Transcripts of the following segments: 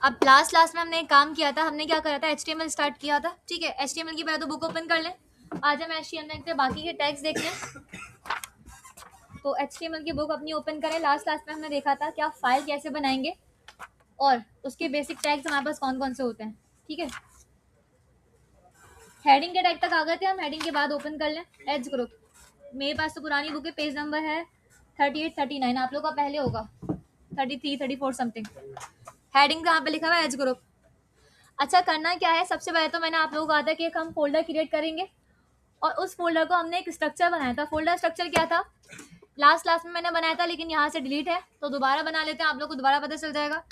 अब लास्ट में हमने एक काम किया था, हमने क्या करा था, HTML स्टार्ट किया था, ठीक है। HTML की पहले तो बुक ओपन कर लें। आज हम HTML के बाकी के टैग्स देख लें। तो HTML की बुक अपनी ओपन करें। लास्ट में हमने देखा था क्या फाइल कैसे बनाएंगे और उसके बेसिक टैग्स हमारे पास कौन कौन से होते हैं, ठीक है। हेडिंग के टैग तक आ गए थे हम। हेडिंग के बाद ओपन कर लें एज ग्रुप। मेरे पास तो पुरानी बुक है, पेज नंबर है 38 39, आप लोग का पहले होगा 33 34 समथिंग। हेडिंग कहाँ पे लिखा हुआ है, एज ग्रुप। अच्छा, करना क्या है, सबसे पहले तो मैंने आप लोगों को कहा था कि एक हम फोल्डर क्रिएट करेंगे और उस फोल्डर को हमने एक स्ट्रक्चर बनाया था। फोल्डर स्ट्रक्चर क्या था, लास्ट में मैंने बनाया था लेकिन यहाँ से डिलीट है, तो दोबारा बना लेते हैं, आप लोग को दोबारा पता चल जाएगा।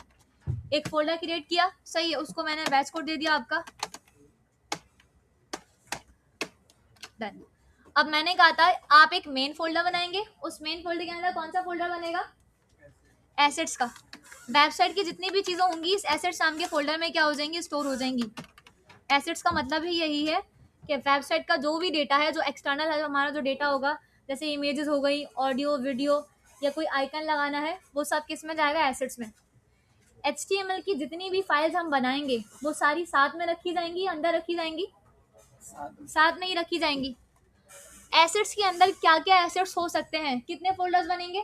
एक फोल्डर क्रिएट किया, सही है, उसको मैंने बैच कोड दे दिया आपका, डन। अब मैंने कहा था आप एक मेन फोल्डर बनाएंगे, उस मेन फोल्डर के अंदर कौन सा फोल्डर बनेगा, एसेट्स का। वेबसाइट की जितनी भी चीज़ें होंगी इस एसेट्स नाम के फोल्डर में क्या हो जाएंगी, स्टोर हो जाएंगी। एसेट्स का मतलब ही यही है कि वेबसाइट का जो भी डेटा है, जो एक्सटर्नल है, हमारा जो डेटा होगा, जैसे इमेजेस हो गई, ऑडियो वीडियो या कोई आइकन लगाना है, वो सब किस में जाएगा, एसेट्स में। HTML की जितनी भी फाइल्स हम बनाएंगे वो सारी साथ में रखी जाएंगी, अंदर रखी जाएंगी, साथ में ही रखी जाएंगी। एसेट्स के अंदर क्या क्या एसेट्स हो सकते हैं, कितने फोल्डर्स बनेंगे,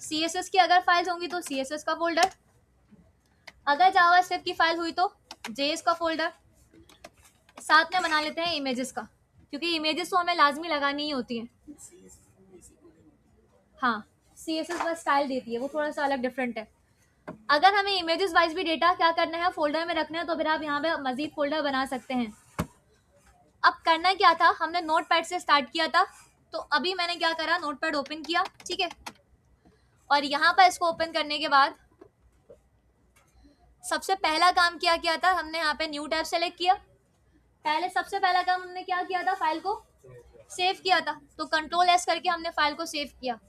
CSS की अगर फाइल्स होंगी तो CSS का फोल्डर, अगर जावास्क्रिप्ट की फाइल हुई तो JS का फोल्डर, साथ में बना लेते हैं इमेजेस का, क्योंकि इमेजेस तो हमें लाजमी लगानी ही होती है। हाँ, CSS बस स्टाइल देती है, वो थोड़ा सा अलग डिफरेंट है। अगर हमें इमेजेस वाइज भी डेटा क्या करना है, फोल्डर में रखना है, तो फिर आप यहाँ पे मजीद फोल्डर बना सकते हैं। अब करना क्या था, हमने नोटपैड से स्टार्ट किया था, तो अभी मैंने क्या करा, नोटपैड ओपन किया, ठीक है। और यहाँ पर इसको ओपन करने के बाद सबसे पहला काम क्या किया था, हमने यहाँ पे न्यू टैब सेलेक्ट किया। पहले सबसे पहला काम हमने क्या किया था, फाइल को सेव किया था, तो Ctrl+S करके हमने फाइल को सेव किया।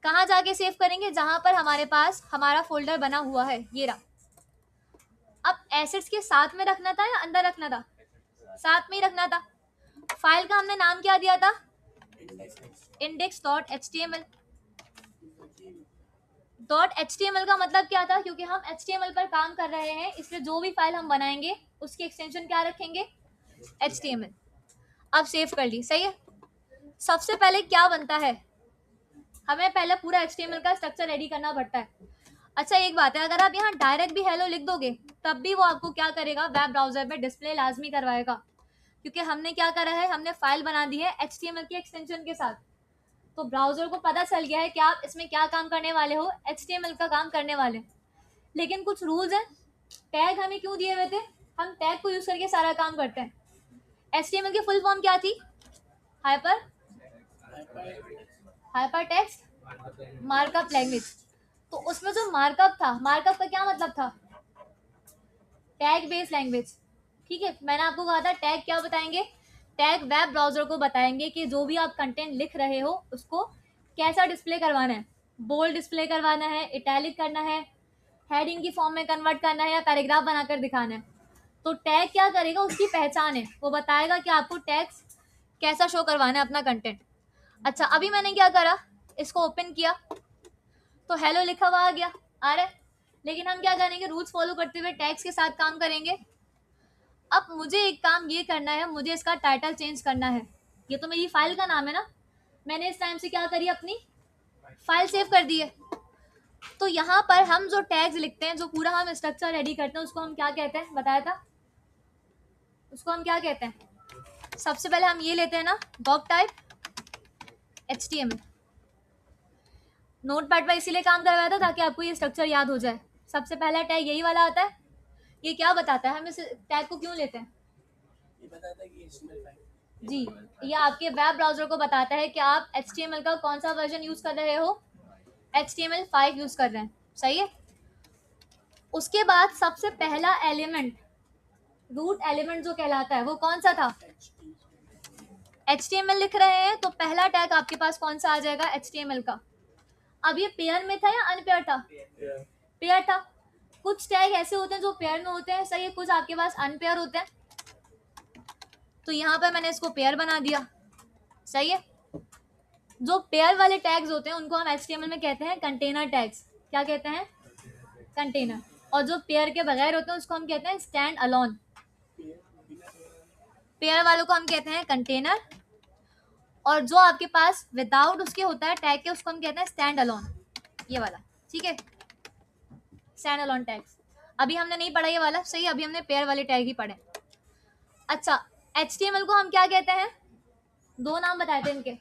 कहाँ जाके सेव करेंगे, जहां पर हमारे पास हमारा फोल्डर बना हुआ है, ये रहा। अब एसेट्स के साथ में रखना था या अंदर रखना था, साथ में ही रखना था। फाइल का हमने नाम क्या दिया था, index.html। .html का मतलब क्या था, क्योंकि हम HTML पर काम कर रहे हैं, इसलिए जो भी फाइल हम बनाएंगे उसकी एक्सटेंशन क्या रखेंगे, HTML। अब सेव कर ली, सही है। सबसे पहले क्या बनता है, हमें पहले पूरा HTML का स्ट्रक्चर रेडी करना पड़ता है। अच्छा, एक बात है, अगर आप यहाँ डायरेक्ट भी हेलो लिख दोगे तब भी वो आपको क्या करेगा, वेब ब्राउजर में डिस्प्ले लाजमी करवाएगा, क्योंकि हमने क्या करा है, हमने फाइल बना दी है HTML की एक्सटेंशन के साथ। तो ब्राउजर को पता चल गया है कि आप इसमें क्या काम करने वाले हो, HTML का काम करने वाले। लेकिन कुछ रूल्स हैं। टैग हमें क्यों दिए हुए थे, हम टैग को यूज करके सारा काम करते हैं। HTML की फुल फॉर्म क्या थी, hyper hyper text markup language. तो उसमें जो मार्कअप था, मार्कअप का क्या मतलब था, टैग बेस्ड लैंग्वेज, ठीक है। मैंने आपको कहा था टैग क्या बताएंगे, टैग वेब ब्राउजर को बताएंगे कि जो भी आप कंटेंट लिख रहे हो उसको कैसा डिस्प्ले करवाना है, बोल्ड डिस्प्ले करवाना है, इटैलिक करना है, हेडिंग की फॉर्म में कन्वर्ट करना है, या पैराग्राफ बनाकर दिखाना है। तो टैग क्या करेगा, उसकी पहचान है, वो बताएगा कि आपको टैग कैसा शो करवाना है अपना कंटेंट। अच्छा, अभी मैंने क्या करा, इसको ओपन किया तो हेलो लिखा हुआ आ गया, आ रहा है। लेकिन हम क्या करेंगे, रूल्स फॉलो करते हुए टैग्स के साथ काम करेंगे। अब मुझे एक काम ये करना है, मुझे इसका टाइटल चेंज करना है। ये तो मेरी फाइल का नाम है ना, मैंने इस टाइम से क्या करी, अपनी फाइल सेव कर दी है। तो यहाँ पर हम जो टैग्स लिखते हैं, जो पूरा हम स्ट्रक्चर रेडी करते हैं, उसको हम क्या कहते हैं, बताया था, उसको हम क्या कहते हैं। सबसे पहले हम ये लेते हैं ना, डॉक टाइप HTML। नोटपैड पर इसीलिए काम करवाया था ताकि आपको ये स्ट्रक्चर याद हो जाए। सबसे पहला टैग यही वाला आता है। ये क्या बताता है, हम इस टैग को क्यों लेते हैं, ये बताता है कि HTML फाइल जी, ये आपके वेब ब्राउजर को बताता है कि आप HTML का कौन सा वर्जन यूज कर रहे हो, HTML5 यूज कर रहे हैं, सही है। उसके बाद सबसे पहला एलिमेंट, रूट एलिमेंट जो कहलाता है, वो कौन सा था, HTML लिख रहे हैं तो पहला टैग आपके पास कौन सा आ जाएगा, HTML का। अब ये पेयर में था या अनपेयर था, पेयर था। कुछ टैग ऐसे होते हैं जो पेयर में होते हैं, सही है, कुछ आपके पास अनपेयर होते हैं। तो यहाँ पे मैंने इसको पेयर बना दिया, सही है। जो पेयर वाले टैग्स होते हैं उनको हम HTML में कहते हैं कंटेनर टैग्स। क्या कहते हैं, कंटेनर। और जो पेयर के बगैर होते हैं उसको हम कहते हैं स्टैंड अलोन। पेयर वालों को हम कहते हैं कंटेनर, और जो आपके पास विदाउट उसके होता है टैग के उसको हम कहते हैं स्टैंड अलोन, ये वाला। ठीक है, स्टैंड अलोन टैग्स अभी हमने नहीं पढ़ा ये वाला, सही, अभी हमने पेयर वाले टैग ही पढ़े। अच्छा, HTML को हम क्या कहते हैं? दो नाम बताए थे इनके।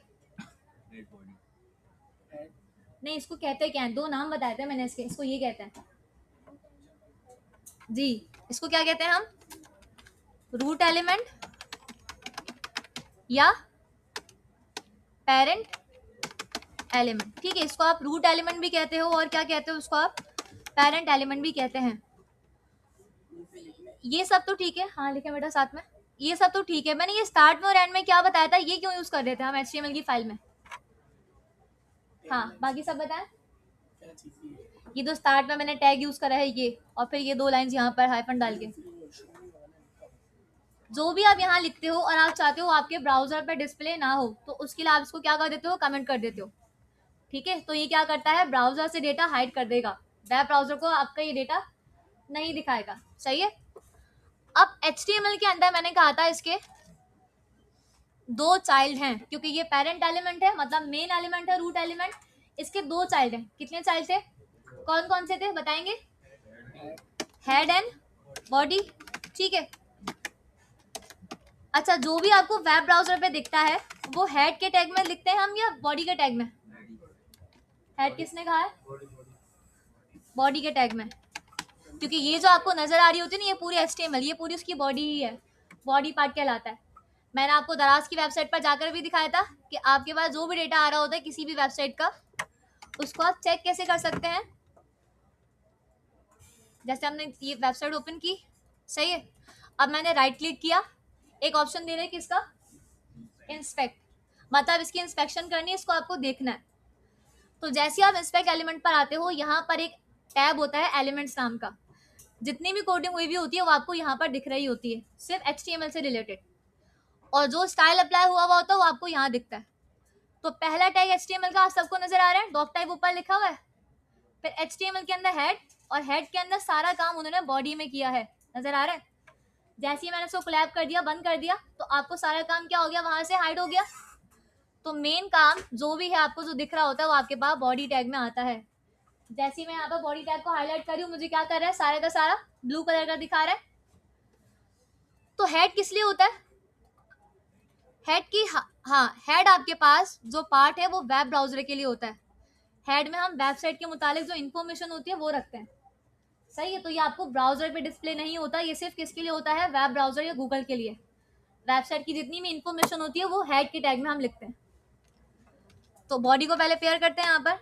नहीं, इसको कहते क्या है? दो नाम बताए थे मैंने इसके। इसको ये कहते हैं जी, इसको क्या कहते हैं हम? रूट एलिमेंट या पेरेंट एलिमेंट। ठीक है, इसको आप रूट एलिमेंट भी कहते हो और क्या कहते हो उसको आप? पेरेंट एलिमेंट भी कहते हैं। ये सब तो ठीक है, हाँ लिखे बेटा साथ में, ये सब तो ठीक है। मैंने ये स्टार्ट में और एंड में क्या बताया था, ये क्यों यूज कर रहे थे हम HTML की फाइल में? हाँ, बाकी सब बताएं। क्या चीज़ है? ये तो स्टार्ट में मैंने टैग यूज करा है ये, और फिर ये दो लाइंस यहाँ पर हाइफन डाल के। जो भी आप यहाँ लिखते हो और आप चाहते हो आपके ब्राउजर पे डिस्प्ले ना हो, तो उसके लिए आप इसको क्या कर देते हो? कमेंट कर देते हो। ठीक है, तो ये क्या करता है? ब्राउजर से डेटा हाइड कर देगा, वेब ब्राउजर को आपका ये डेटा नहीं दिखाएगा। सही है। अब HTML के अंदर मैंने कहा था इसके दो चाइल्ड हैं, क्योंकि ये पेरेंट एलिमेंट है, मतलब मेन एलिमेंट है रूट एलिमेंट। इसके दो चाइल्ड हैं। कितने चाइल्ड थे? कौन कौन से थे बताएंगे? Head and body. ठीक है। अच्छा, जो भी आपको वेब ब्राउजर पे दिखता है वो हेड के टैग में लिखते हैं हम या बॉडी के टैग में? हेड किसने कहा है? बॉडी के टैग में, क्योंकि ये जो आपको नजर आ रही होती है ना, ये पूरी HTML, ये पूरी उसकी बॉडी ही है, बॉडी पार्ट कहलाता है। मैंने आपको दराज की वेबसाइट पर जाकर भी दिखाया था कि आपके पास जो भी डेटा आ रहा होता है किसी भी वेबसाइट का, उसको आप चेक कैसे कर सकते हैं। जैसे हमने ये वेबसाइट ओपन की, सही है, अब मैंने राइट क्लिक किया, एक ऑप्शन दे रहे हैं किसका? इंस्पेक्ट, मतलब इसकी इंस्पेक्शन करनी है, इसको आपको देखना है। तो जैसे आप इंस्पेक्ट एलिमेंट पर आते हो, यहाँ पर एक टैब होता है एलिमेंट्स नाम का। जितनी भी कोडिंग हुई भी होती है वो आपको यहाँ पर दिख रही होती है, सिर्फ HTML से रिलेटेड, और जो स्टाइल अप्लाई हुआ हुआ होता है वो आपको यहाँ दिखता है। तो पहला टैग HTML का आप सबको नजर आ रहा है, डॉक टाइप ऊपर लिखा हुआ है, फिर HTML के अंदर हेड, और हेड के अंदर सारा काम उन्होंने बॉडी में किया है, नजर आ रहा है। जैसे ही मैंने इसको कोलैब कर दिया, बंद कर दिया, तो आपको सारा काम क्या हो गया? वहां से हाइड हो गया। तो मेन काम जो भी है आपको जो दिख रहा होता है वो आपके पास बॉडी टैग में आता है। जैसे ही मैं यहाँ पर बॉडी टैग को हाईलाइट कर रही हूँ, मुझे क्या कर रहा है? सारे का सारा ब्लू कलर का दिखा रहा है। तो हेड किस लिए होता है? हेड की हाँ, हेड आपके पास जो पार्ट है वो वेब ब्राउजर के लिए होता है। हेड में हम वेबसाइट के मुतालिक जो इन्फॉर्मेशन होती है वो रखते हैं। सही है, तो ये आपको ब्राउजर पे डिस्प्ले नहीं होता, ये सिर्फ किसके लिए होता है? वेब ब्राउजर या गूगल के लिए। वेबसाइट की जितनी भी इन्फॉर्मेशन होती है वो हेड के टैग में हम लिखते हैं। तो बॉडी को पहले पेयर करते हैं यहाँ पर।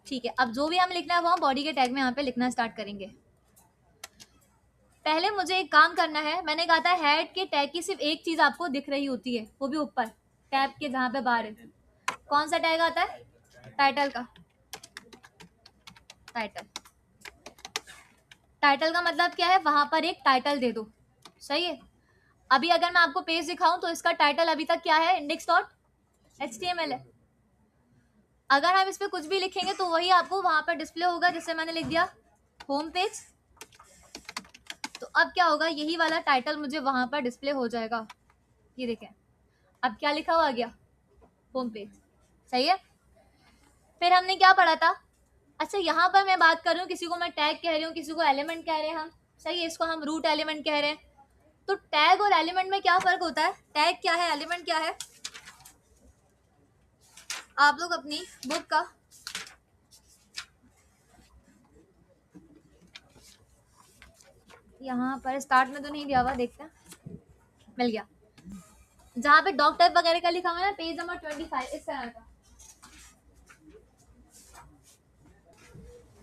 ठीक है, अब जो भी हम लिखना है वो हम बॉडी के टैग में यहाँ पे लिखना स्टार्ट करेंगे। पहले मुझे एक काम करना है, मैंने कहा था हेड के टैग की सिर्फ एक चीज आपको दिख रही होती है, वो भी ऊपर टैब के जहाँ पे बाहर है। कौन सा टैग आता है? टाइटल का। टाइटल, टाइटल का मतलब क्या है? वहां पर एक टाइटल दे दो। सही है। अभी अगर मैं आपको पेज दिखाऊं तो इसका टाइटल अभी तक क्या है? index.html है। अगर हम इस पे कुछ भी लिखेंगे तो वही आपको वहां पर डिस्प्ले होगा। जैसे मैंने लिख दिया होम पेज, तो अब क्या होगा? यही वाला टाइटल मुझे वहां पर डिस्प्ले हो जाएगा। ये देखें, अब क्या लिखा हुआ आ गया? Home page. सही है। फिर हमने क्या पढ़ा था? अच्छा, यहाँ पर मैं बात कर रही हूँ, किसी को मैं टैग कह रही हूँ, किसी को एलिमेंट कह रहे हैं हम। सही है, इसको हम रूट एलिमेंट कह रहे हैं। तो टैग और एलिमेंट में क्या फर्क होता है? टैग क्या है, एलिमेंट क्या है? आप लोग अपनी बुक का यहाँ पर स्टार्ट में तो नहीं दिया हुआ, देखते हैं, मिल गया। जहाँ पे डॉक टाइप वगैरह का लिखा हुआ है ना, पेज नंबर 25, इस तरह का।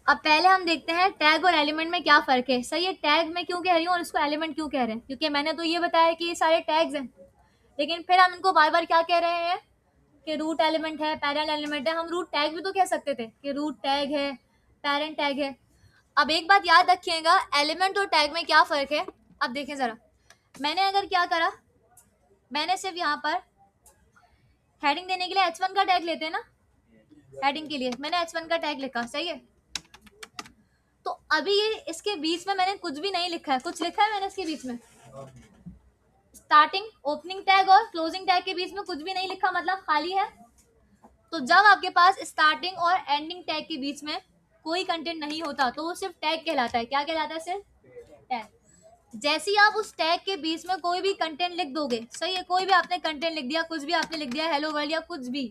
अब पहले हम देखते हैं टैग और एलिमेंट में क्या फर्क है। सही है, टैग में क्यों कह रही हूँ और इसको एलिमेंट क्यों कह रहे हैं? क्योंकि मैंने तो ये बताया कि ये सारे टैग्स हैं, लेकिन फिर हम इनको बार बार क्या कह रहे हैं कि रूट एलिमेंट है, पेरेंट एलिमेंट है। हम रूट टैग भी तो कह सकते थे कि रूट टैग है, पेरेंट टैग है। अब एक बात याद रखिएगा, एलिमेंट और टैग में क्या फर्क है। अब देखें जरा, मैंने अगर क्या करा, मैंने सिर्फ यहाँ पर हेडिंग देने के लिए H1 का टैग लेते हैं ना, हेडिंग के लिए मैंने H1 का टैग लिखा, सही है। तो अभी ये इसके बीच में मैंने कुछ भी नहीं लिखा है, कुछ लिखा है मैंने इसके बीच में? स्टार्टिंग ओपनिंग टैग और क्लोजिंग टैग के बीच में कुछ भी नहीं लिखा, मतलब खाली है। तो जब आपके पास स्टार्टिंग और एंडिंग टैग के बीच में कोई कंटेंट नहीं होता तो वो सिर्फ टैग कहलाता है। क्या कहलाता है? सिर्फ टैग। जैसे ही आप उस टैग के बीच में कोई भी कंटेंट लिख दोगे, सही है, कोई भी आपने कंटेंट लिख दिया, कुछ भी आपने लिख दिया, हेलो वर्ल्ड या कुछ भी,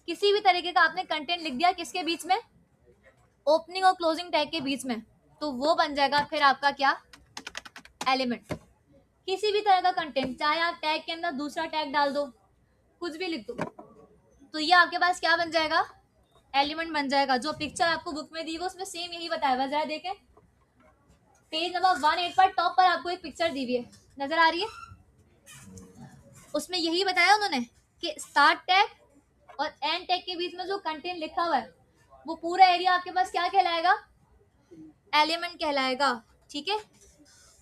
किसी भी तरीके का आपने कंटेंट लिख दिया, किसके बीच में? ओपनिंग और क्लोजिंग टैग के बीच में, तो वो बन जाएगा फिर आपका क्या? एलिमेंट। किसी भी तरह का कंटेंट, चाहे आप टैग के अंदर दूसरा टैग डाल दो, कुछ भी लिख दो, तो ये आपके पास क्या बन जाएगा? एलिमेंट बन जाएगा। जो पिक्चर आपको बुक में दी है उसमें सेम यही बताया हुआ है, जरा देखें। पेज नंबर 108 पर टॉप पर आपको एक पिक्चर दी हुई है, नजर आ रही है? उसमें यही बताया उन्होंने कि स्टार्ट टैग और एंड टैग के बीच में जो कंटेंट लिखा हुआ है वो पूरा एरिया आपके पास क्या कहलाएगा? एलिमेंट कहलाएगा, ठीक है।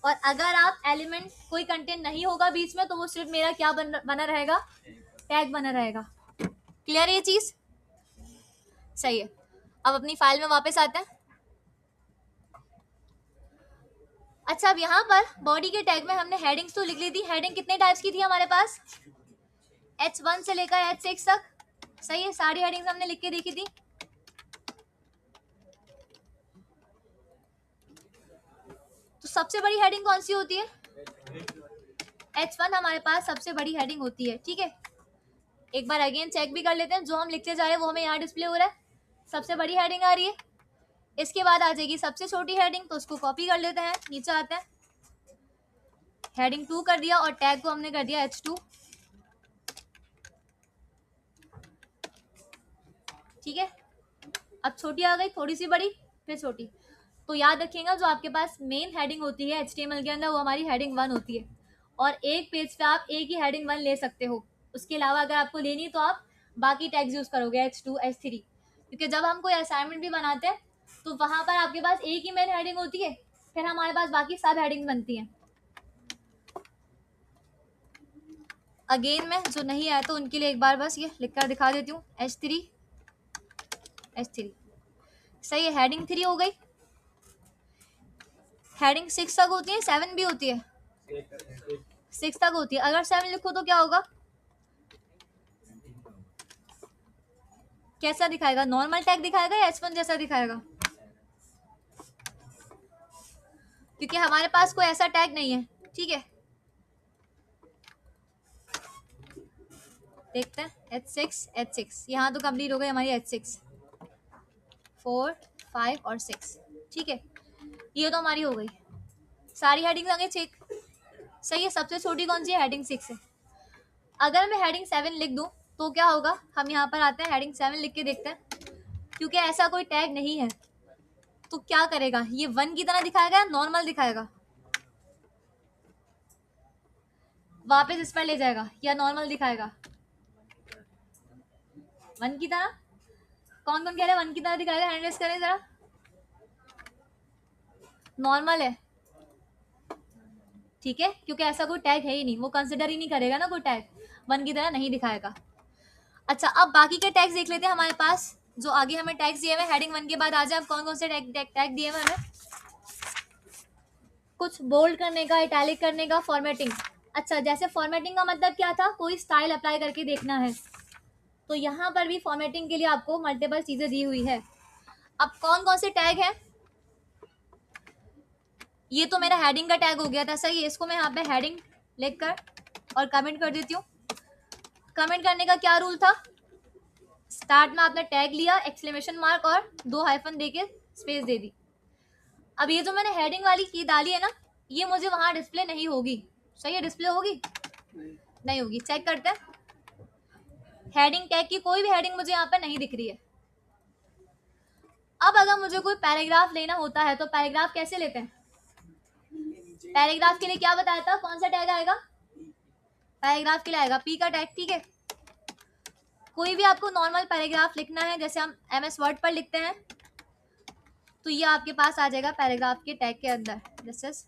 और अगर आप एलिमेंट कोई कंटेंट नहीं होगा बीच में तो वो सिर्फ मेरा क्या बना रहेगा? टैग बना रहेगा। क्लियर है ये चीज? सही है। अब अपनी फाइल में वापस आते हैं। अच्छा, अब यहाँ पर बॉडी के टैग में हमने हेडिंग्स तो लिख ली थी। हेडिंग कितने टाइप्स की थी हमारे पास? H1 से लेकर H6 तक, सही है। सारी हेडिंग्स हमने लिख के देखी थी। तो सबसे बड़ी हेडिंग कौन सी होती है? H1 हमारे पास सबसे बड़ी हेडिंग होती है, ठीक है। एक बार अगेन चेक भी कर लेते हैं, जो हम लिखते जा रहे हैं वो हमें यहाँ डिस्प्ले हो रहा है। सबसे बड़ी हेडिंग आ रही है। इसके बाद आ जाएगी सबसे छोटी हेडिंग, तो उसको कॉपी कर लेते हैं, नीचे आते हैं। हेडिंग 2 कर दिया और टैग को हमने कर दिया H2, ठीक है। अब छोटी आ गई, थोड़ी सी बड़ी, फिर छोटी। तो याद रखिएगा जो आपके पास मेन हेडिंग होती है HTML के अंदर वो हमारी हेडिंग 1 होती है। और एक पेज पे आप एक ही हेडिंग 1 ले सकते हो। उसके अलावा अगर आपको लेनी तो आप बाकी टैग्स यूज करोगे H2 H3, क्योंकि जब हम कोई असाइनमेंट भी बनाते हैं तो वहां पर आपके पास एक ही मेन हेडिंग होती है, फिर हमारे पास बाकी सब हेडिंग बनती हैं। अगेन में जो नहीं आया तो उनके लिए एक बार बस ये लिखकर दिखा देती हूँ, H3 H3, सही है। हेडिंग 3 हो गई। हेडिंग 6 तक होती है, 7 भी होती है, 6 तक होती है। अगर 7 लिखो तो क्या होगा? कैसा दिखाएगा? नॉर्मल टैग दिखाएगा या H1 जैसा दिखाएगा? क्योंकि हमारे पास कोई ऐसा टैग नहीं है, ठीक है। देखते हैं H6 H6, यहाँ तो कंप्लीट हो गई हमारी H6, 4 5 और 6, ठीक है। ये तो हमारी हो गई। सारी हेडिंग्स आगे चेक, सही है। सबसे छोटी कौन सी है? हेडिंग 6 है। अगर मैं हेडिंग 7 लिख दूं तो क्या होगा? हम यहाँ पर आते हैं, हेडिंग 7 लिख के देखते हैं। क्योंकि ऐसा कोई टैग नहीं है तो क्या करेगा? ये 1 की तरह दिखाएगा या नॉर्मल दिखाएगा? वापस इस पर ले जाएगा या नॉर्मल दिखाएगा? 1 की तरह। कौन कौन कह रहा है 1 की तरह दिखाएगा? हैंड रेस करें जरा। नॉर्मल है, ठीक है, क्योंकि ऐसा कोई टैग है ही नहीं, वो कंसिडर ही नहीं करेगा ना कोई टैग, 1 की तरह नहीं दिखाएगा। अच्छा, अब बाकी के टैग्स देख लेते हैं हमारे पास। जो आगे हमें टैग्स दिए हुए हेडिंग 1 के बाद आ जाए, अब कौन कौन से टैग दिए हुए हमें? कुछ बोल्ड करने का, इटैलिक करने का, फॉर्मेटिंग। अच्छा, जैसे फॉर्मेटिंग का मतलब क्या था? कोई स्टाइल अप्लाई करके देखना है, तो यहाँ पर भी फॉर्मेटिंग के लिए आपको मल्टीपल चीजें दी हुई है। अब कौन कौन से टैग हैं? ये तो मेरा हेडिंग का टैग हो गया था, सही है। इसको मैं यहाँ पे हेडिंग लिखकर और कमेंट कर देती हूँ। कमेंट करने का क्या रूल था? स्टार्ट में आपने टैग लिया, एक्सक्लेमेशन मार्क और 2 हाइफन देके स्पेस दे दी। अब ये जो मैंने हेडिंग वाली की डाली है ना, ये मुझे वहां डिस्प्ले नहीं होगी, सही है। डिस्प्ले होगी? नहीं होगी। चेक करते हैं। हेडिंग टैग की कोई भी हेडिंग मुझे यहाँ पे नहीं दिख रही है। अब अगर मुझे कोई पैराग्राफ लेना होता है तो पैराग्राफ कैसे लेते हैं? पैराग्राफ के लिए क्या बताया था? कौन सा टैग आएगा? पैराग्राफ के लिए आएगा पी का टैग, ठीक है। कोई भी आपको नॉर्मल पैराग्राफ लिखना है, जैसे हम MS वर्ड पर लिखते हैं, तो ये आपके पास आ जाएगा पैराग्राफ के टैग के अंदर। दिस इज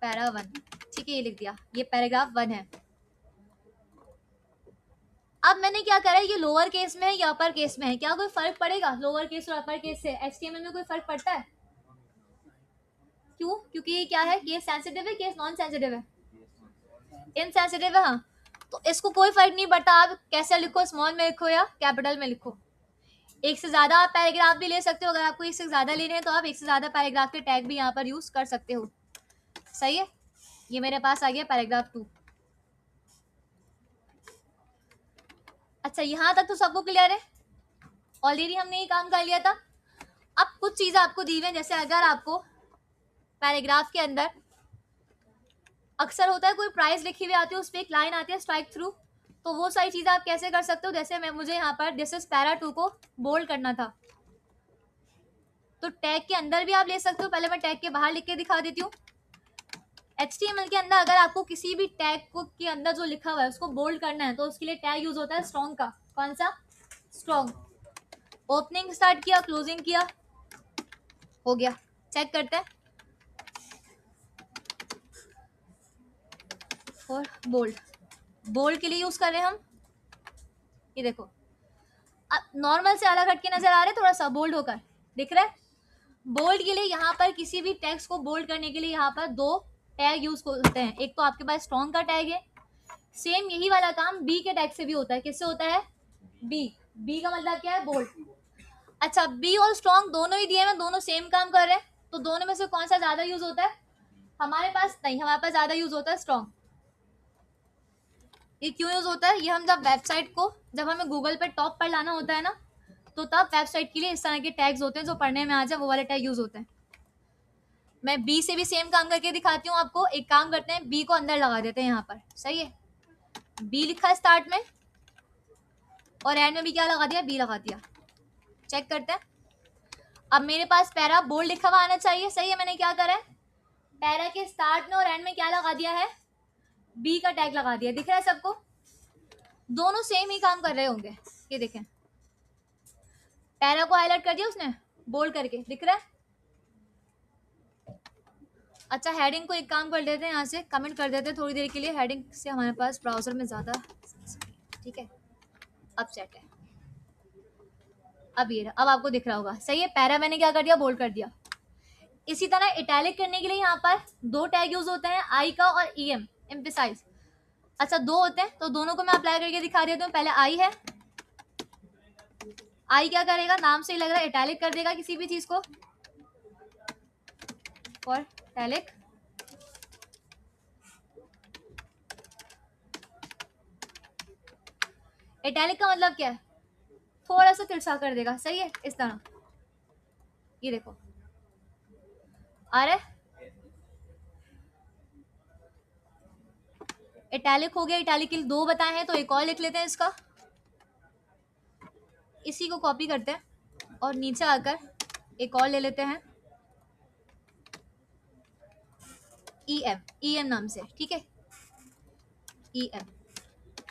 पैरा 1, ठीक है, ये लिख दिया, ये पैराग्राफ 1 है। अब मैंने क्या करा है, ये लोअर केस में है या अपर केस में है, क्या कोई फर्क पड़ेगा लोअर केस और अपर केस से HTML में कोई फर्क पड़ता है? क्यों? क्योंकि ये क्या है, केस सेंसिटिव है, केस नॉन सेंसिटिव है, इनसेंसिटिव है। हाँ, तो इसको कोई फर्क नहीं पड़ता आप कैसे लिखो, स्मॉल में लिखो या कैपिटल में लिखो। एक से ज्यादा आप पैराग्राफ भी ले सकते हो, अगर आपको एक से ज्यादा लेने हैं तो आप एक से ज्यादा पैराग्राफ के टैग भी यहाँ पर यूज कर सकते हो। सही है, ये मेरे पास आ गया पैराग्राफ 2। अच्छा, यहाँ तक तो सबको क्लियर है, ऑलरेडी हमने ये काम कर लिया था। अब कुछ चीजें आपको दी हुई हैं, जैसे अगर आपको पैराग्राफ के अंदर अक्सर होता है कोई प्राइस लिखी हुई आती है, उस पर एक लाइन आती है स्ट्राइक थ्रू, तो वो सारी चीजें आप कैसे कर सकते हो, जैसे मुझे यहाँ पर दिस इज पैरा 2 को बोल्ड करना था, तो टैग के अंदर भी आप ले सकते हो। पहले मैं टैग के बाहर लिख के दिखा देती हूँ। HTML के अंदर अगर आपको किसी भी टैग को के अंदर जो लिखा हुआ है उसको बोल्ड करना है, तो उसके लिए टैग यूज होता है स्ट्रॉन्ग का। कौन सा? स्ट्रॉन्ग। ओपनिंग स्टार्ट किया, क्लोजिंग किया, हो गया। चेक करते हैं। और बोल्ड, बोल्ड के लिए यूज कर रहे हैं हम, ये देखो नॉर्मल से अलग हटके नजर आ रहे हैं, थोड़ा सा बोल्ड होकर दिख रहा है। बोल्ड के लिए यहाँ पर किसी भी टेक्स्ट को बोल्ड करने के लिए यहाँ पर 2 टैग यूज होते हैं। एक तो आपके पास स्ट्रॉन्ग का टैग है, सेम यही वाला काम बी के टैग से भी होता है। किससे होता है? बी का मतलब क्या है? बोल्ड। अच्छा, बी और स्ट्रॉन्ग दोनों ही दिए हैं, दोनों सेम काम कर रहे हैं, तो दोनों में से कौन सा ज्यादा यूज होता है? हमारे पास नहीं, हमारे पास ज्यादा यूज होता है स्ट्रॉन्ग। ये क्यों यूज होता है? ये हम जब वेबसाइट को, जब हमें गूगल पे टॉप पर लाना होता है ना, तो तब वेबसाइट के लिए इस तरह के टैग्स होते हैं जो पढ़ने में आ जाए, वो वाले टैग यूज होते हैं। मैं बी से भी सेम काम करके दिखाती हूँ आपको। एक काम करते हैं, बी को अंदर लगा देते हैं यहाँ पर। सही है, बी लिखा है स्टार्ट में और एंड में भी क्या लगा दिया? बी लगा दिया। चेक करते हैं। अब मेरे पास पैरा बोल्ड लिखा हुआ आना चाहिए। सही है, मैंने क्या करा है, पैरा के स्टार्ट में और एंड में क्या लगा दिया है? बी का टैग लगा दिया। दिख रहा है सबको? दोनों सेम ही काम कर रहे होंगे। ये देखें, पैरा को हाईलाइट कर दिया उसने बोल्ड करके, दिख रहा है? अच्छा, हेडिंग को एक काम कर लेते हैं, यहाँ से कमेंट कर देते हैं थोड़ी देर के लिए, हेडिंग से हमारे पास ब्राउजर में ज़्यादा। ठीक है, अब सेट है। अब ये अब आपको दिख रहा होगा। सही है, पैरा मैंने क्या कर दिया? बोल्ड कर दिया। इसी तरह इटैलिक करने के लिए यहाँ पर 2 टैग यूज होते हैं, आई का और EM, एम्फेसाइज। अच्छा, 2 होते हैं, तो दोनों को मैं अप्लाई करके दिखा देती हूँ। पहले आई है, आई क्या करेगा? नाम से ही लग रहा है, इटैलिक कर देगा किसी भी चीज को। और इटैलिक, इटैलिक का मतलब क्या है? थोड़ा सा तिरछा कर देगा। सही है, इस तरह। ये देखो आ रहा है, इटैलिक हो गया। इटैलिक के लिए 2 बताए हैं, तो एक और लिख लेते हैं इसका। इसी को कॉपी करते हैं और नीचे आकर एक और ले लेते हैं, EM नाम से। ठीक है, EM।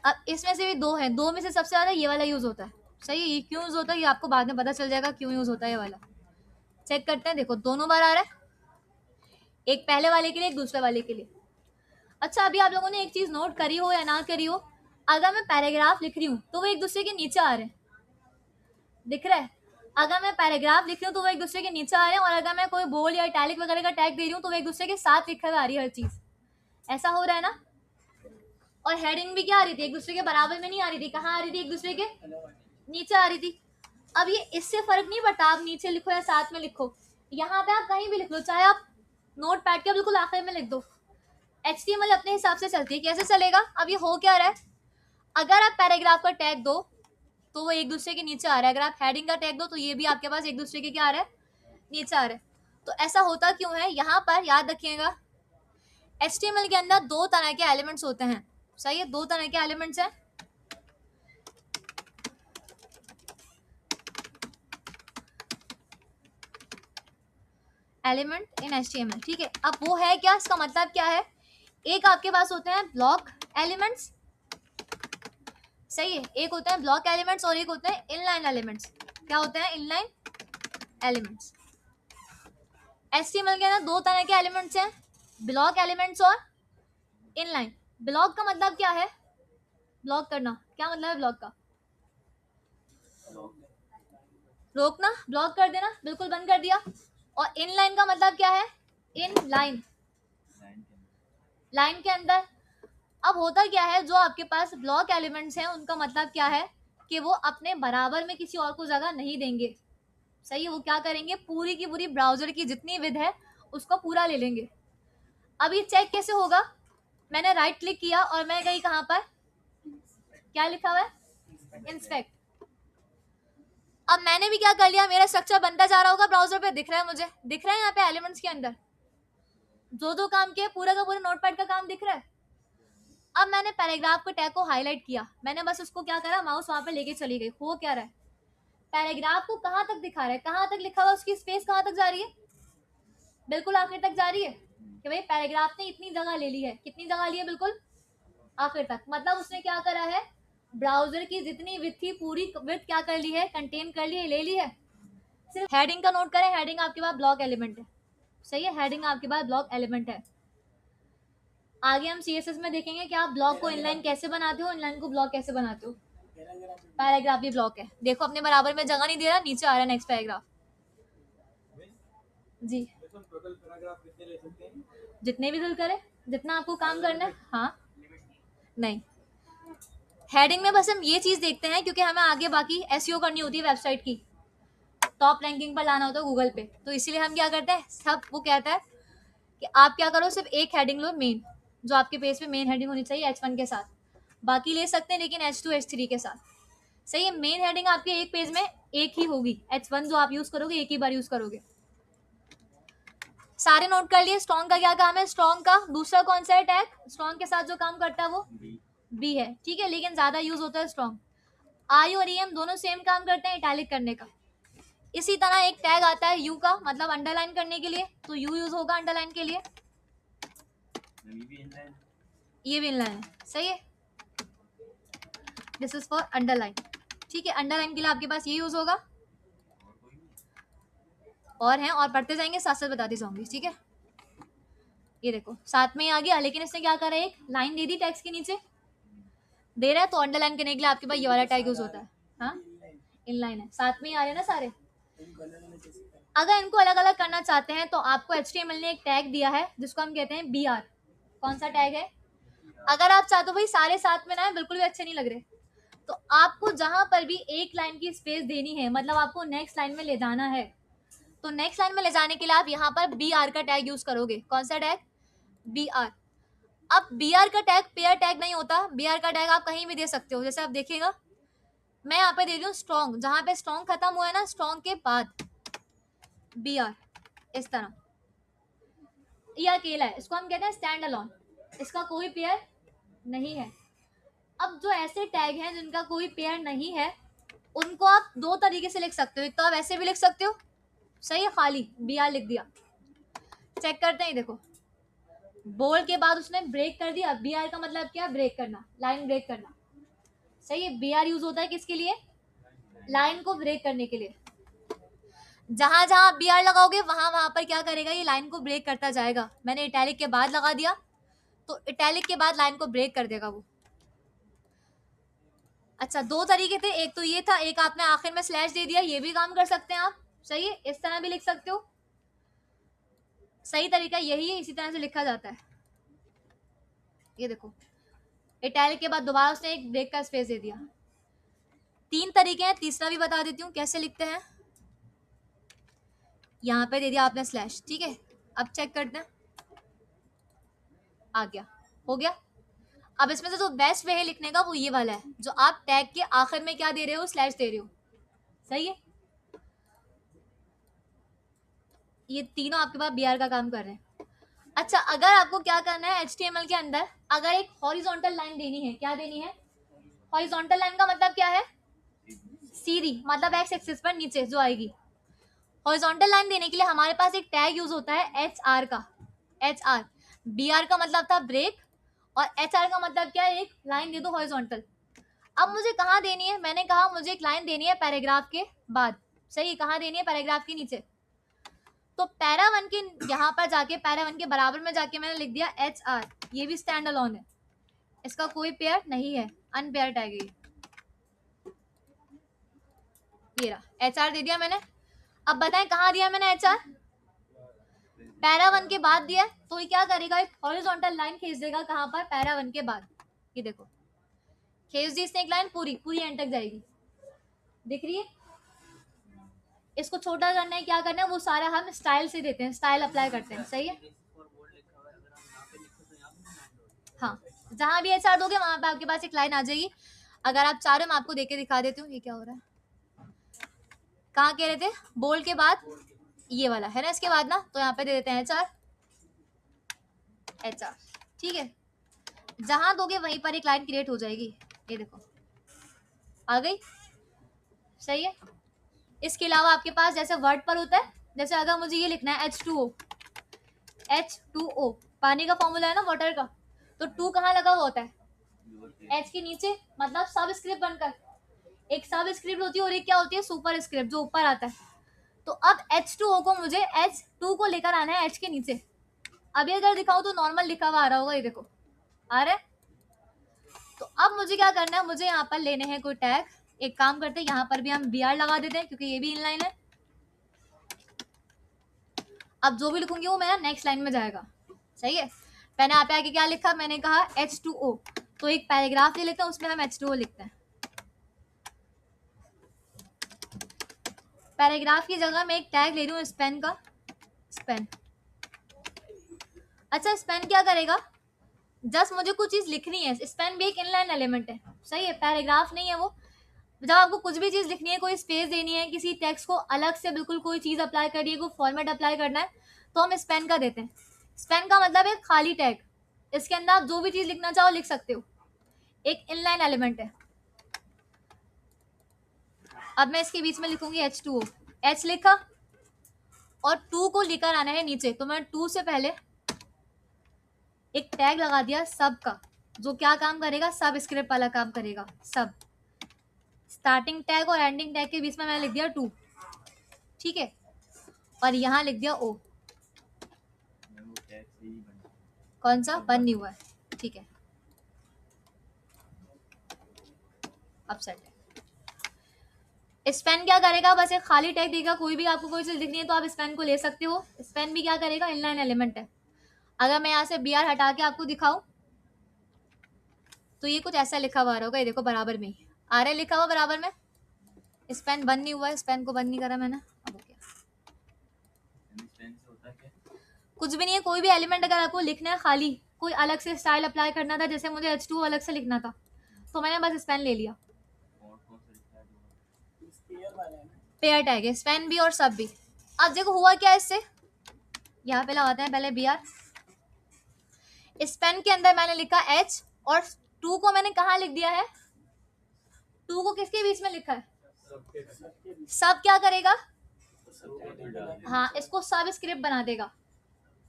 अब इसमें से भी 2 हैं, 2 में से सबसे ज्यादा ये वाला यूज होता है। सही है, ये क्यों यूज होता है ये आपको बाद में पता चल जाएगा, क्यों यूज होता है ये वाला। चेक करते हैं, देखो दोनों बार आ रहा है, एक पहले वाले के लिए, एक दूसरे वाले के लिए। अच्छा, अभी आप लोगों ने एक चीज नोट करी हो या ना करी हो, अगर मैं पैराग्राफ लिख रही हूँ तो वो एक दूसरे के नीचे आ रहे हैं, दिख रहा है? अगर मैं पैराग्राफ लिख रही हूँ तो वो एक दूसरे के नीचे आ रहे हैं, और अगर मैं कोई बोल या इटैलिक वगैरह का टैग दे रही हूँ तो वो एक दूसरे के साथ लिखा हुआ आ रही है हर चीज। ऐसा हो रहा है ना? और हेडिंग भी क्या आ रही थी? एक दूसरे के बराबर में नहीं आ रही थी, कहाँ आ रही थी? एक दूसरे के नीचे आ रही थी। अब ये इससे फर्क नहीं पड़ता आप नीचे लिखो या साथ में लिखो, यहाँ पे आप कहीं भी लिख लो, चाहे आप नोट पैड के बिल्कुल आखिर में लिख दो। HTML अपने हिसाब से चलती है। कैसे चलेगा? अब ये हो क्या रहा है, अगर आप पैराग्राफ का टैग दो तो वो एक दूसरे के नीचे आ रहा है, अगर आप हेडिंग का टैग दो तो ये भी आपके पास एक दूसरे के क्या आ रहा है? नीचे आ रहा है। तो ऐसा होता क्यों है? यहाँ पर याद रखिएगा, HTML के अंदर 2 तरह के एलिमेंट्स होते हैं। सही है, 2 तरह के एलिमेंट्स हैं। Element in HTML। ठीक है, अब वो है क्या? इसका मतलब क्या है? एक आपके पास होते हैं ब्लॉक एलिमेंट्स। सही है, एक होता है ब्लॉक एलिमेंट्स और एक होते हैं इनलाइन एलिमेंट्स। क्या होते हैं? Inline elements. HTML के अंदर 2 तरह के एलिमेंट्स हैं, ब्लॉक एलिमेंट्स और इनलाइन। ब्लॉक का मतलब क्या है? ब्लॉक करना। क्या मतलब है ब्लॉक का? रोकना, ब्लॉक कर देना, बिल्कुल बंद कर दिया। और इन लाइन का मतलब क्या है? इन लाइन, लाइन के अंदर। अब होता क्या है, जो आपके पास ब्लॉक एलिमेंट्स हैं उनका मतलब क्या है कि वो अपने बराबर में किसी और को जगह नहीं देंगे। सही है, वो क्या करेंगे, पूरी की पूरी ब्राउजर की जितनी विड्थ है उसको पूरा ले लेंगे। अब ये चेक कैसे होगा? मैंने राइट क्लिक किया और मैं गई कहां पर, क्या लिखा हुआ है, इंस्पेक्ट। अब मैंने भी क्या कर लिया, मेरा स्ट्रक्चर बनता जा रहा होगा ब्राउजर पे, दिख रहा है मुझे, दिख रहा है यहाँ पे एलिमेंट्स के अंदर जो काम किया पूरा का पूरा नोटपैड का काम दिख रहा है। अब मैंने पैराग्राफ के टैग को हाईलाइट किया, मैंने बस उसको क्या करा, माउस वहां पे लेके चली गई। हो क्या रहा है, पैराग्राफ को कहां तक दिखा रहा है, कहां तक लिखा हुआ, उसकी स्पेस कहां तक जा रही है, बिल्कुल आखिर तक जा रही है। कि भाई पैराग्राफ ने इतनी जगह ले ली है, कितनी जगह ली है, बिल्कुल आखिर तक। मतलब उसने क्या करा है, ब्राउजर की जितनी विड्थ थी पूरी विड्थ क्या कर ली है, कंटेन कर ली है, ले ली है। सिर्फ हेडिंग का नोट करें, हेडिंग आपके पास ब्लॉक एलिमेंट है। सही है, हेडिंग आपके पास ब्लॉक एलिमेंट है। आगे हम सीएसएस में देखेंगे कि आप ब्लॉक को इनलाइन कैसे बनाते हो, इनलाइन को ब्लॉक कैसे बनाते हो। पैराग्राफ भी ब्लॉक है, देखो अपने बराबर में जगह नहीं दे रहा, नीचे आ रहा है नेक्स्ट पैराग्राफ। जी, जितने भी दिल करे, जितना आपको काम करना है। हाँ, नहीं, हेडिंग में बस हम ये चीज देखते हैं क्योंकि हमें आगे बाकी एसईओ करनी होती है वेबसाइट की, टॉप रैंकिंग पर लाना होता है गूगल पे, तो इसीलिए हम क्या करते हैं, सब वो कहता है कि आप क्या करो, सिर्फ एक हेडिंग लो मेन, जो आपके पेज पे मेन हेडिंग होनी चाहिए H1 के साथ, बाकी ले सकते हैं लेकिन H2 H3 के साथ। सही है, मेन हेडिंग आपके एक पेज में एक ही होगी, H1 जो आप यूज करोगे एक ही बार यूज करोगे। सारे नोट कर लिए। स्ट्रॉन्ग का क्या काम है, स्ट्रॉन्ग का दूसरा कौन सा है टैग, स्ट्रॉन्ग के साथ जो काम करता है वो बी है, ठीक है, लेकिन ज्यादा यूज होता है स्ट्रॉन्ग। आई और ईएम दोनों सेम काम करते हैं इटैलिक करने का। इसी तरह एक टैग आता है यू का, मतलब अंडरलाइन करने के लिए, तो यू यूज होगा अंडरलाइन के लिए। ये भी इनलाइन है, सही है, दिस इज फॉर अंडरलाइन, ठीक है, अंडरलाइन के लिए आपके पास ये यूज होगा। और हैं, और पढ़ते जाएंगे, साथ साथ बताती जाऊंगी, ठीक है। ये देखो साथ में ही आ गया, लेकिन इसने क्या करा, एक लाइन दे दी टेक्स्ट के नीचे, दे रहा है तो अंडरलाइन करने के लिए आपके पास ये वाला टैग यूज होता है। हाँ, इनलाइन है, साथ में ही आ रहे हैं ना सारे। अगर इनको अलग अलग करना चाहते हैं तो आपको HTML ने एक टैग दिया है जिसको हम कहते हैं BR। कौन सा टैग है, अगर आप चाहते हो भाई सारे साथ में ना, बिल्कुल भी अच्छे नहीं लग रहे, तो आपको जहां पर भी एक लाइन की स्पेस देनी है, मतलब आपको नेक्स्ट लाइन में ले जाना है, तो नेक्स्ट लाइन में ले जाने के लिए आप यहाँ पर BR का टैग यूज करोगे। कौन सा टैग, BR। अब BR का टैग पेयर टैग नहीं होता, BR का टैग आप कहीं भी दे सकते हो, जैसे आप देखिएगा मैं यहाँ पे दे रही हूँ स्ट्रॉन्ग, जहां पे स्ट्रॉन्ग खत्म हुआ है ना, स्ट्रॉन्ग के बाद BR, इस तरह। ये अकेला है, इसको हम कहते हैं स्टैंड अलोन, इसका कोई पेयर नहीं है। अब जो ऐसे टैग हैं जिनका कोई पेयर नहीं है, उनको आप दो तरीके से लिख सकते हो, एक तो आप ऐसे भी लिख सकते हो, सही है, खाली BR लिख दिया। चेक करते हैं, देखो बोल के बाद उसने ब्रेक कर दिया, BR का मतलब क्या, ब्रेक करना, लाइन ब्रेक करना। सही है, BR यूज होता है किसके लिए, लाइन को ब्रेक करने के लिए। जहां जहां आप BR लगाओगे वहां वहां पर क्या करेगा, ये लाइन को ब्रेक करता जाएगा। मैंने इटैलिक के बाद लगा दिया तो इटैलिक के बाद लाइन को ब्रेक कर देगा वो। अच्छा, दो तरीके थे, एक तो ये था, एक आपने आखिर में स्लैश दे दिया, ये भी काम कर सकते हैं आप। सही है, इस तरह भी लिख सकते हो, सही तरीका यही है, इसी तरह से लिखा जाता है। ये देखो इटैलिक के बाद दोबारा उसने एक ब्रेक का स्पेस दे दिया। तीन तरीके हैं, तीसरा भी बता देती हूँ कैसे लिखते हैं। यहाँ पे दे दिया आपने स्लैश, ठीक है, अब चेक करते हैं, आ गया, हो गया। अब इसमें से जो बेस्ट वे है लिखने का वो ये वाला है, जो आप टैग के आखिर में क्या दे रहे हो, स्लैश दे रहे हो। सही है, ये तीनों आपके पास BR का काम कर रहे हैं। अच्छा, अगर आपको क्या करना है HTML के अंदर, अगर एक हॉरिजॉन्टल लाइन देनी है, क्या देनी है, हॉरिजॉन्टल लाइन का मतलब क्या है, सीधी, मतलब एक्स एक्सिस पर नीचे जो आएगी। हॉरिजॉन्टल लाइन देने के लिए हमारे पास एक टैग यूज होता है HR का, HR। BR का मतलब था ब्रेक, और HR का मतलब क्या है, एक लाइन दे दो हॉरिजॉन्टल। अब मुझे कहाँ देनी है, मैंने कहा मुझे एक लाइन देनी है पैराग्राफ के बाद। सही, कहाँ देनी है, पैराग्राफ के नीचे। तो पैरा 1 के यहाँ पर जाके, पैरा 1 के बराबर में जाके मैंने लिख दिया HR। ये भी स्टैंड अलोन है, इसका कोई पेयर नहीं है, अनपेयर टैग है। ये रहा HR दे दिया मैंने। अब बताएं कहाँ दिया मैंने HR? पैरा 1 के बाद दिया है, तो ये क्या करेगा, एक हॉरिजॉन्टल लाइन खींच देगा कहाँ पर, पैरा 1 के बाद। ये देखो खींच दी इसने एक लाइन, पूरी पूरी एंड तक जाएगी, दिख रही है। इसको छोटा करना है, क्या करना है, वो सारा हम स्टाइल से देते हैं, स्टाइल अप्लाई करते हैं, सही है। हाँ, जहां भी HR दोगे वहां पे आपके पास एक लाइन आ जाएगी। अगर आप चाह रहे हो मैं आपको देके दिखा देती हूँ। ये क्या हो रहा है, कहाँ कह रहे थे, बोल्ड के बाद ये वाला है ना, इसके बाद ना, तो यहाँ पे दे देते हैं HR, ठीक है। जहां दोगे वहीं पर एक लाइन क्रिएट हो जाएगी, ये देखो आ गई, सही है। इसके अलावा आपके पास जैसे वर्ड पर होता है, जैसे अगर मुझे ये लिखना है H2O, पानी का फॉर्मूला है ना वाटर का, तो 2 कहाँ लगा हुआ होता है, H के नीचे, मतलब सब स्क्रिप्ट बनकर। एक सब स्क्रिप्ट होती है और एक क्या होती है, सुपर स्क्रिप्ट, जो ऊपर आता है। तो अब H2O को मुझे H2 को लेकर आना है H के नीचे। अभी अगर दिखाऊं तो नॉर्मल लिखा हुआ आ रहा होगा, ये देखो आ रहा है। तो अब मुझे क्या करना है, मुझे यहाँ पर लेने हैं कोई टैग। एक काम करते हैं, यहाँ पर भी हम BR लगा देते हैं क्योंकि ये भी इनलाइन है। अब जो भी लिखूंगी वो मेरा नेक्स्ट लाइन में जाएगा, सही है। मैंने यहाँ पे आके क्या लिखा, मैंने कहा H2O, तो एक पैराग्राफ ले लेते हैं, उसमें हम H2O लिखते हैं। पैराग्राफ की जगह मैं एक टैग ले रही हूँ स्पेन का, स्पेन। अच्छा, स्पेन क्या करेगा, जस्ट मुझे कुछ चीज लिखनी है। स्पेन भी एक इनलाइन एलिमेंट है, सही है, पैराग्राफ नहीं है वो। जब आपको कुछ भी चीज लिखनी है, कोई स्पेस देनी है, किसी टेक्स्ट को अलग से बिल्कुल कोई चीज अप्लाई करनी है, कोई फॉर्मेट अप्लाई करना है, तो हम स्पेन का देते हैं। स्पेन का मतलब है खाली टैग, इसके अंदर आप जो भी चीज लिखना चाहो लिख सकते हो, एक इनलाइन एलिमेंट है। अब मैं इसके बीच में लिखूंगी H2O, H लिखा और 2 को लेकर आना है नीचे, तो मैं 2 से पहले एक टैग लगा दिया सब का, जो क्या काम करेगा, सब स्क्रिप्ट वाला काम करेगा। सब स्टार्टिंग टैग और एंडिंग टैग के बीच में मैंने लिख दिया 2, ठीक है, और यहाँ लिख दिया O। कौन सा, बन नहीं हुआ है, ठीक है, अब सेट है। स्पेन क्या करेगा, बस एक खाली टैग देगा, कोई भी आपको कोई चीज लिखनी है तो आप स्पेन को ले सकते हो। स्पेन भी क्या करेगा, इनलाइन एलिमेंट है। अगर मैं यहाँ से BR हटा के आपको दिखाऊं तो ये कुछ ऐसा लिखा हुआ होगा, ये देखो बराबर में ही RL लिखा हुआ बराबर में। स्पेन बंद नहीं हुआ है, स्पेन को बंद नहीं करा मैंने। अब हो गया, कुछ भी नहीं है। कोई भी एलिमेंट अगर आपको लिखना है खाली, कोई अलग से स्टाइल अप्लाई करना था, जैसे मुझे H2 अलग से लिखना था, तो मैंने बस स्पेन ले लिया। पेयर टैग है, स्पेन भी और सब भी। अब देखो हुआ क्या इससे, यहाँ पे लगाते हैं पहले BR। स्पेन के अंदर मैंने लिखा H और 2 को मैंने कहाँ लिख दिया है, 2 को किसके बीच में लिखा है, सब क्या करेगा, हाँ, इसको सब स्क्रिप्ट बना देगा।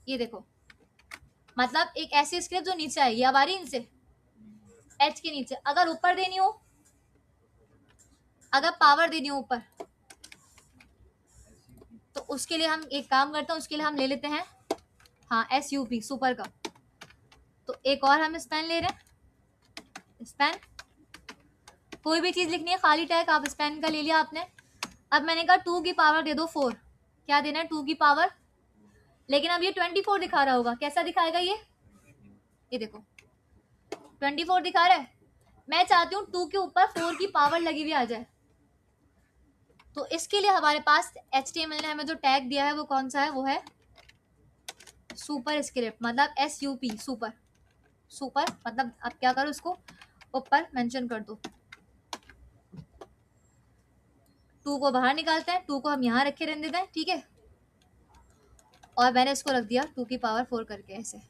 ये देखो, मतलब एक ऐसी स्क्रिप्ट जो नीचे आएगी, अब आ रही इनसे H के नीचे। अगर ऊपर देनी हो, अगर पावर देनी हो ऊपर, तो उसके लिए हम एक काम करते हैं, उसके लिए हम ले लेते हैं, हाँ, SUP, सुपर का। तो एक और हम स्पेन ले रहे हैं, स्पेन। कोई भी चीज लिखनी है खाली टैग, आप स्पेन का ले लिया आपने। अब मैंने कहा 2 की पावर दे दो 4, क्या देना है, 2 की पावर। लेकिन अब ये 24 दिखा रहा होगा, कैसा दिखाएगा ये देखो 24 दिखा रहा है। मैं चाहती हूँ 2 के ऊपर 4 की पावर लगी हुई आ जाए, तो इसके लिए हमारे पास HTML ने हमें जो टैग दिया है वो कौन सा है, वो है सुपर स्क्रिप्ट, मतलब SUP, सुपर। सुपर मतलब अब क्या करो, इसको ऊपर मेंशन कर दो। 2 को बाहर निकालते हैं, 2 को हम यहाँ रखे रहने देते हैं, ठीक है। और मैंने इसको रख दिया 2 की पावर 4 करके, ऐसे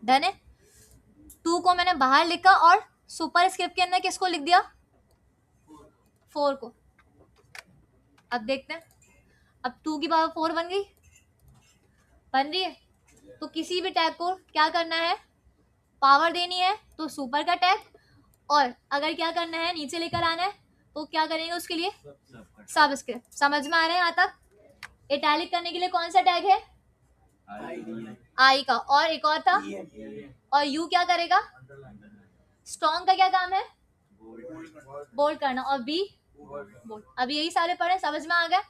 डन है। 2 को मैंने बाहर लिखा और सुपर स्क्रिप्ट के अंदर किसको लिख दिया, 4 को। अब देखते हैं, अब 2 की पावर 4 बन गई, बन रही है। तो किसी भी टैग को क्या करना है, पावर देनी है तो सुपर का टैग, और अगर क्या करना है नीचे लेकर आना है तो क्या करेंगे उसके लिए, सब स्क्रिप्ट। समझ में आ रहे हैं यहाँ तक। इटैलिक करने के लिए कौन सा टैग है, आई का, और एक और था, और यू क्या करेगा, स्ट्रॉन्ग का क्या काम है, बोल्ड करना, और बी बोल्ड। अब यही सारे पढ़े, समझ में आ गया?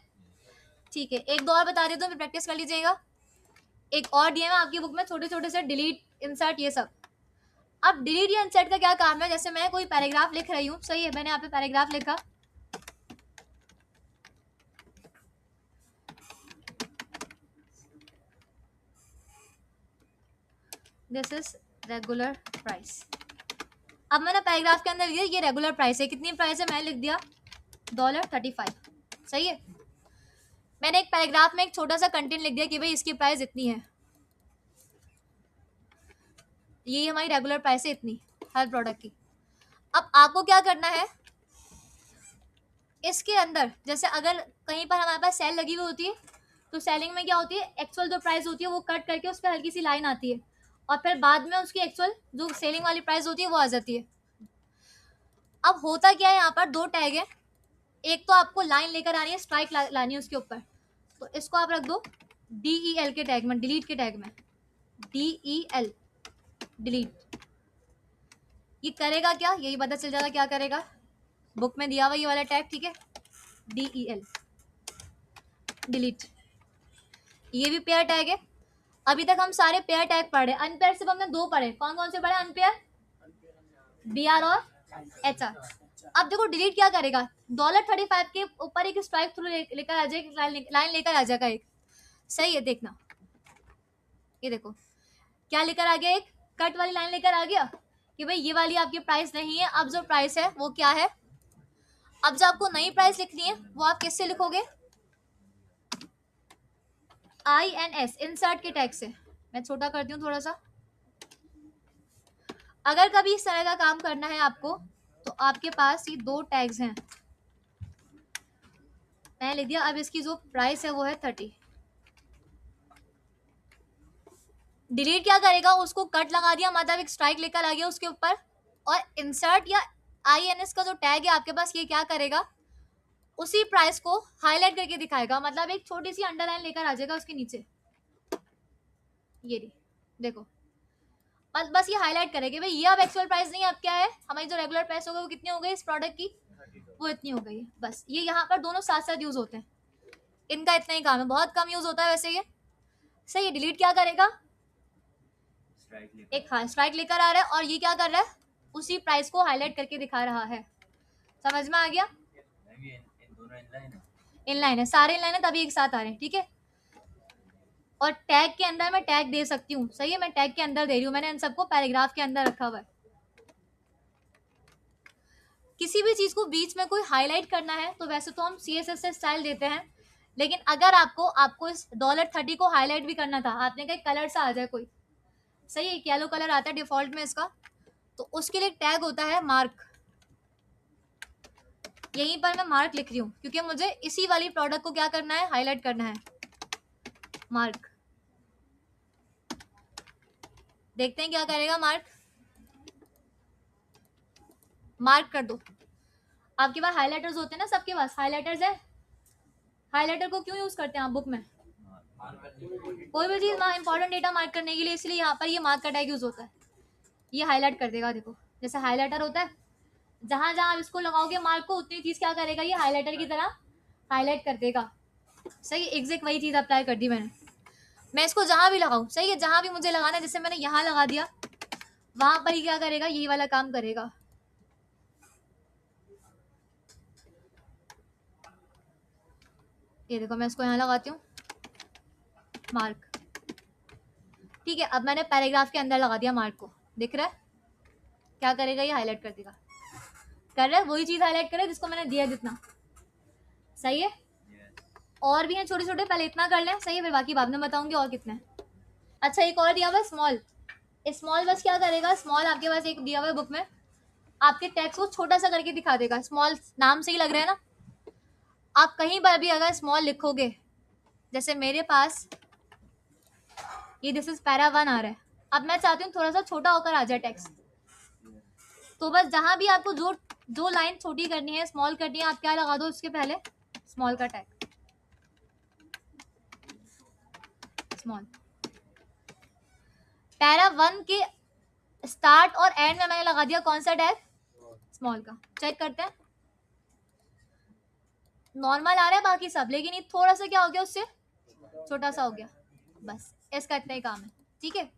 ठीक है, एक दो और बता देता हूँ, फिर प्रैक्टिस कर लीजिएगा। एक और दिया है आपकी बुक में, छोटे छोटे से डिलीट, इंसर्ट, ये सब। अब डिलीट या इंसर्ट का क्या काम है? जैसे मैं कोई पैराग्राफ लिख रही हूँ, सही है, मैंने यहाँ पे पैराग्राफ लिखा, दिस इज रेगुलर प्राइस। अब मैंने पैराग्राफ के अंदर लिख दिया ये रेगुलर प्राइस है। कितनी प्राइस है? मैंने लिख दिया $35, सही है। मैंने एक पैराग्राफ में एक छोटा सा कंटेंट लिख दिया कि भाई इसकी प्राइस इतनी है, ये हमारी रेगुलर प्राइस है इतनी हर प्रोडक्ट की। अब आपको क्या करना है, इसके अंदर जैसे अगर कहीं पर हमारे पास सेल लगी हुई होती है, तो सेलिंग में क्या होती है, एक्चुअल जो प्राइस होती है वो कट करके उस पर हल्की सी लाइन आती है, और फिर बाद में उसकी एक्चुअल जो सेलिंग वाली प्राइस होती है वो आ जाती है। अब होता क्या है, यहाँ पर दो टैग है, एक तो आपको लाइन लेकर आनी है, स्ट्राइक लानी है उसके ऊपर, तो इसको आप रख दो DEL के टैग में, डिलीट के टैग में, DEL, डिलीट। ये करेगा क्या, यही पता चल जाएगा क्या करेगा, बुक में दिया हुआ ये वाला टैग, ठीक है, DEL, डिलीट। ये भी पेयर टैग है। अभी तक हम सारे पेयर टैग पढ़े, अनपेयर सिर्फ हमने दो पढ़े। कौन कौन से पढ़े अनपेयर? BR और HR। अब देखो डिलीट क्या करेगा, $35 के ऊपर एक स्ट्राइक थ्रू लेकर आ जाएगा, लाइन लेकर आ जाएगा एक, सही है। देखना, ये देखो क्या लेकर आ गया, एक कट वाली लाइन लेकर आ गया कि भाई ये वाली आपकी प्राइस नहीं है। अब जो प्राइस है वो क्या है, अब जो आपको नई प्राइस लिखनी है वो आप किससे लिखोगे, INS, इंसर्ट के टैग से। मैं छोटा करती हूँ थोड़ा सा। अगर कभी इस तरह का काम करना है आपको, तो आपके पास ये दो टैग्स हैं, मैंने लिख दिया। अब इसकी जो प्राइस है वो है 30। डिलीट क्या करेगा, उसको कट लगा दिया, मतलब एक स्ट्राइक लेकर आ गया उसके ऊपर, और इंसर्ट या INS का जो टैग है आपके पास, ये क्या करेगा, उसी प्राइस को हाईलाइट करके दिखाएगा, मतलब एक छोटी सी अंडरलाइन लेकर आ जाएगा उसके नीचे, ये देखो, बस ये हाईलाइट करेगा भाई ये अब एक्चुअल प्राइस नहीं है, अब क्या है, हमारी जो रेगुलर प्राइस होगा वो कितनी हो गई इस प्रोडक्ट की, वो इतनी हो गई है। बस ये यहाँ पर दोनों साथ साथ यूज होते हैं, इनका इतना ही काम है, बहुत कम यूज होता है वैसे ये, सही है। डिलीट क्या करेगा, एक हाँ स्ट्राइक लेकर आ रहा है, और ये क्या कर रहा है, उसी प्राइस को हाईलाइट करके दिखा रहा है। समझ में आ गया? इनलाइन है, सारे इनलाइन है, तभी एक साथ आ रहे हैं, ठीक है। और टैग के अंदर मैं टैग दे सकती हूँ, सही है, मैं टैग के अंदर दे रही हूँ, मैंने इन सबको पैराग्राफ के अंदर रखा हुआ है। किसी भी चीज को बीच में कोई हाईलाइट करना है तो वैसे तो हम CSS से स्टाइल देते हैं, लेकिन अगर आपको इस $30 को हाईलाइट भी करना था, आपने कहा कलर सा आ जाए कोई, सही है, येलो कलर आता है डिफॉल्ट में इसका, तो उसके लिए टैग होता है मार्क। यहीं पर मैं मार्क लिख रही हूँ क्योंकि मुझे इसी वाली प्रोडक्ट को क्या करना है, हाईलाइट करना है, मार्क। देखते हैं क्या करेगा मार्क, मार्क कर दो। आपके पास हाइलाइटर्स होते हैं ना, सबके पास हाइलाइटर्स है। हाइलाइटर को क्यों यूज करते हैं आप बुक में, कोई भी चीज इंपॉर्टेंट डेटा मार्क करने के लिए, इसलिए यहाँ पर ये मार्क का टैग यूज होता है। ये हाईलाइट कर देगा, देखो जैसे हाइलाइटर होता है, जहां जहां आप इसको लगाओगे मार्क को, उतनी चीज क्या करेगा, ये हाइलाइटर की तरह हाईलाइट कर देगा, सही। एग्जैक्ट वही चीज अप्लाई कर दी मैंने। मैं इसको जहां भी लगाऊं, सही है, जहां भी मुझे लगाना है, जैसे मैंने यहाँ लगा दिया, वहां पर ही क्या करेगा, यही वाला काम करेगा। ये देखो मैं इसको यहाँ लगाती हूँ, मार्क, ठीक है। अब मैंने पैराग्राफ के अंदर लगा दिया मार्क को, दिख रहा है क्या करेगा, ये हाईलाइट कर देगा, कर रहा है वही चीज हाईलाइट करे जिसको मैंने दिया जितना, सही है। और भी हैं छोटे छोटे, पहले इतना कर लें, सही है, फिर बाकी बाद में बताऊंगी और कितने हैं। अच्छा एक और दिया हुआ है स्मॉल, स्मॉल बस क्या करेगा, स्मॉल आपके पास एक दिया हुआ है बुक में, आपके टेक्स्ट को छोटा सा करके दिखा देगा। स्मॉल नाम से ही लग रहा है ना, आप कहीं पर भी अगर स्मॉल लिखोगे, जैसे मेरे पास ये दिस इज पैरा 1 आ रहा है, अब मैं चाहती हूँ थोड़ा सा छोटा होकर आ जाए टेक्स्ट, तो बस जहां भी आपको जो जो लाइन छोटी करनी है, स्मॉल करनी है, आप क्या लगा दो उसके पहले, स्मॉल का टैग, स्मॉल। पैरा 1 के स्टार्ट और एंड में मैंने लगा दिया कौन सा टैग, स्मॉल का। चेक करते हैं, नॉर्मल आ रहा है बाकी सब, लेकिन ये थोड़ा सा क्या हो गया उससे छोटा सा हो गया, बस इसका इतना ही काम है, ठीक है।